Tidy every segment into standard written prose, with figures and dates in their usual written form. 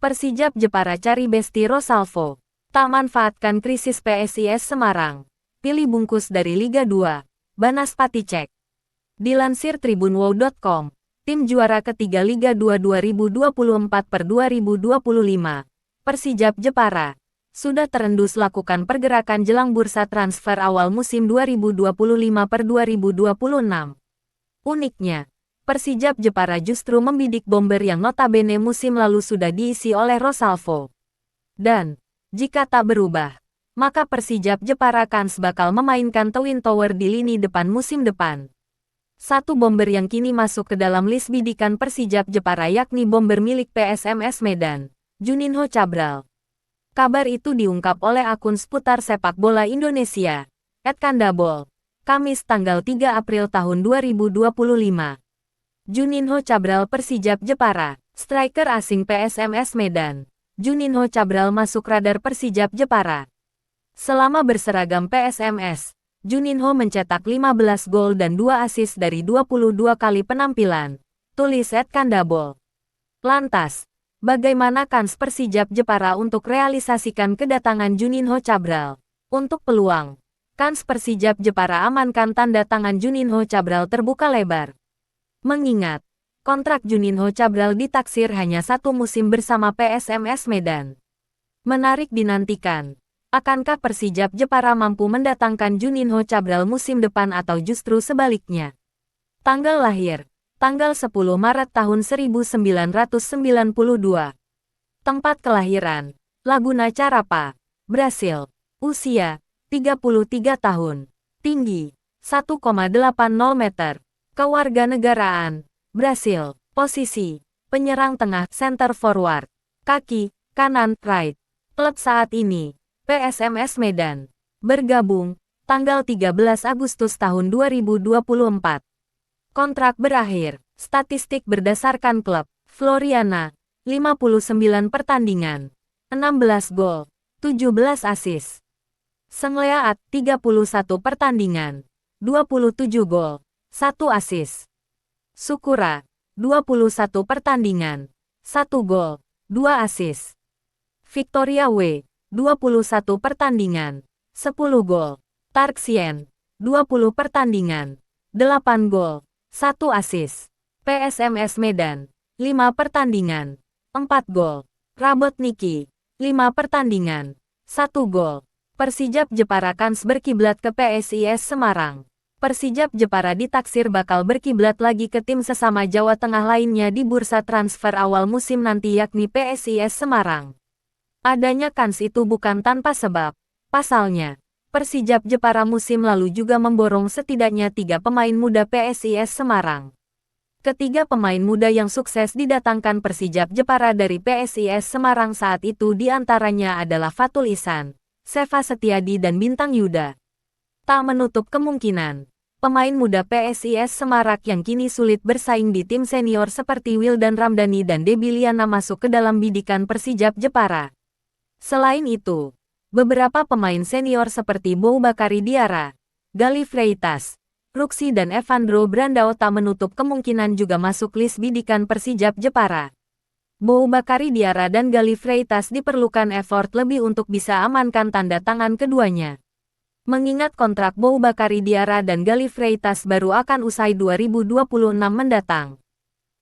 Persijap Jepara cari besti Rosalvo. Tak manfaatkan krisis PSIS Semarang. Pilih bungkus dari Liga 2. Banaspati cek. Dilansir tribunwow.com, tim juara ketiga Liga 2 2024/2025, Persijap Jepara, sudah terendus lakukan pergerakan jelang bursa transfer awal musim 2025/2026. Uniknya, Persijap Jepara justru membidik bomber yang notabene musim lalu sudah diisi oleh Rosalvo. Dan, jika tak berubah, maka Persijap Jepara kans bakal memainkan Twin Tower di lini depan musim depan. Satu bomber yang kini masuk ke dalam list bidikan Persijap Jepara yakni bomber milik PSMS Medan, Juninho Cabral. Kabar itu diungkap oleh akun seputar sepak bola Indonesia, @kandabol, Kamis tanggal 3 April tahun 2025. Juninho Cabral Persijap Jepara, striker asing PSMS Medan. Juninho Cabral masuk radar Persijap Jepara. Selama berseragam PSMS, Juninho mencetak 15 gol dan 2 assist dari 22 kali penampilan, tulis @kandabol. Lantas, bagaimana kans Persijap Jepara untuk realisasikan kedatangan Juninho Cabral? Untuk peluang, kans Persijap Jepara amankan tanda tangan Juninho Cabral terbuka lebar. Mengingat, kontrak Juninho Cabral ditaksir hanya 1 musim bersama PSMS Medan. Menarik dinantikan, akankah Persijap Jepara mampu mendatangkan Juninho Cabral musim depan atau justru sebaliknya? Tanggal lahir, tanggal 10 Maret tahun 1992. Tempat kelahiran, Laguna Carapa, Brasil. Usia, 33 tahun. Tinggi, 1,80 meter. Kewarganegaraan, Brasil. Posisi, penyerang tengah, center forward. Kaki, kanan, right. Klub saat ini, PSMS Medan. Bergabung, tanggal 13 Agustus tahun 2024. Kontrak berakhir, statistik berdasarkan klub. Floriana, 59 pertandingan, 16 gol, 17 assist. Sengleaat, 31 pertandingan, 27 gol, 1 assist. Sukura, 21 pertandingan, 1 gol, 2 assist. Victoria W, 21 pertandingan, 10 gol. Tarksien, 20 pertandingan, 8 gol, 1 assist. PSMS Medan, 5 pertandingan, 4 gol. Rabotniki, 5 pertandingan, 1 gol. Persijap Jepara kans berkiblat ke PSIS Semarang. Persijap Jepara ditaksir bakal berkiblat lagi ke tim sesama Jawa Tengah lainnya di bursa transfer awal musim nanti yakni PSIS Semarang. Adanya kans itu bukan tanpa sebab. Pasalnya, Persijap Jepara musim lalu juga memborong setidaknya 3 pemain muda PSIS Semarang. Ketiga pemain muda yang sukses didatangkan Persijap Jepara dari PSIS Semarang saat itu diantaranya adalah Fatul Ihsan, Seva Setiadi dan Bintang Yuda. Tak menutup kemungkinan, pemain muda PSIS Semarang yang kini sulit bersaing di tim senior seperti Wildan Ramdhani dan Debiliana masuk ke dalam bidikan Persijap Jepara. Selain itu, beberapa pemain senior seperti Boubakary Diarra, Galih Freitas, Ruxy dan Evandro Brandao tak menutup kemungkinan juga masuk list bidikan Persijap Jepara. Boubakary Diarra dan Galih Freitas diperlukan effort lebih untuk bisa amankan tanda tangan keduanya. Mengingat kontrak Boubakary Diarra dan Galih Freitas baru akan usai 2026 mendatang.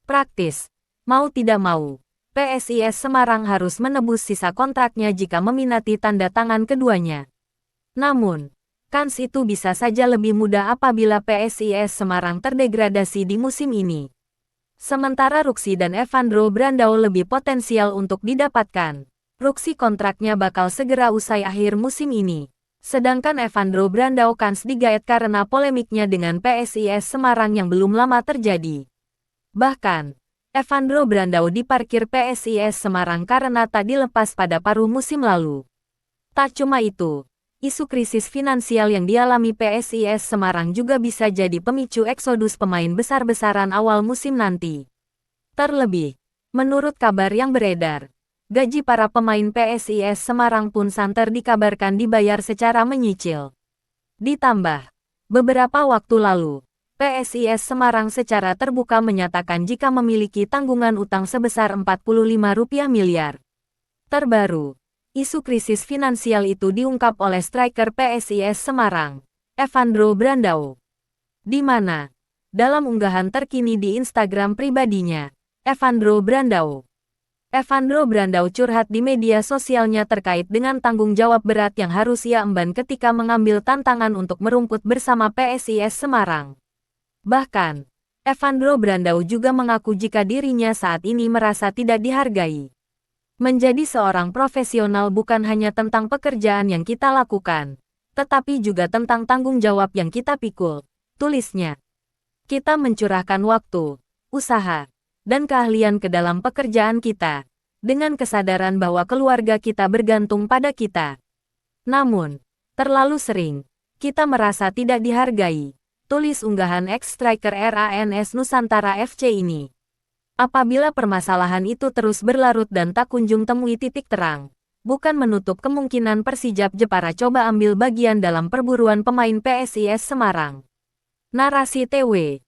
Praktis, mau tidak mau, PSIS Semarang harus menebus sisa kontraknya jika meminati tanda tangan keduanya. Namun, kans itu bisa saja lebih mudah apabila PSIS Semarang terdegradasi di musim ini. Sementara Ruxy dan Evandro Brandao lebih potensial untuk didapatkan. Ruxy kontraknya bakal segera usai akhir musim ini. Sedangkan Evandro Brandao kans digaet karena polemiknya dengan PSIS Semarang yang belum lama terjadi. Bahkan, Evandro Brandao diparkir PSIS Semarang karena tak dilepas pada paruh musim lalu. Tak cuma itu, isu krisis finansial yang dialami PSIS Semarang juga bisa jadi pemicu eksodus pemain besar-besaran awal musim nanti. Terlebih, menurut kabar yang beredar, gaji para pemain PSIS Semarang pun santer dikabarkan dibayar secara menyicil. Ditambah, beberapa waktu lalu, PSIS Semarang secara terbuka menyatakan jika memiliki tanggungan utang sebesar Rp45 miliar, Terbaru, isu krisis finansial itu diungkap oleh striker PSIS Semarang, Evandro Brandao. Di mana, dalam unggahan terkini di Instagram pribadinya, Evandro Brandao curhat di media sosialnya terkait dengan tanggung jawab berat yang harus ia emban ketika mengambil tantangan untuk merumput bersama PSIS Semarang. Bahkan, Evandro Brandao juga mengaku jika dirinya saat ini merasa tidak dihargai. Menjadi seorang profesional bukan hanya tentang pekerjaan yang kita lakukan, tetapi juga tentang tanggung jawab yang kita pikul, tulisnya. Kita mencurahkan waktu, usaha, dan keahlian ke dalam pekerjaan kita, dengan kesadaran bahwa keluarga kita bergantung pada kita. Namun, terlalu sering, kita merasa tidak dihargai, tulis unggahan ex-striker RANS Nusantara FC ini. Apabila permasalahan itu terus berlarut dan tak kunjung temui titik terang, bukan menutup kemungkinan Persijap Jepara coba ambil bagian dalam perburuan pemain PSIS Semarang. Narasi TW.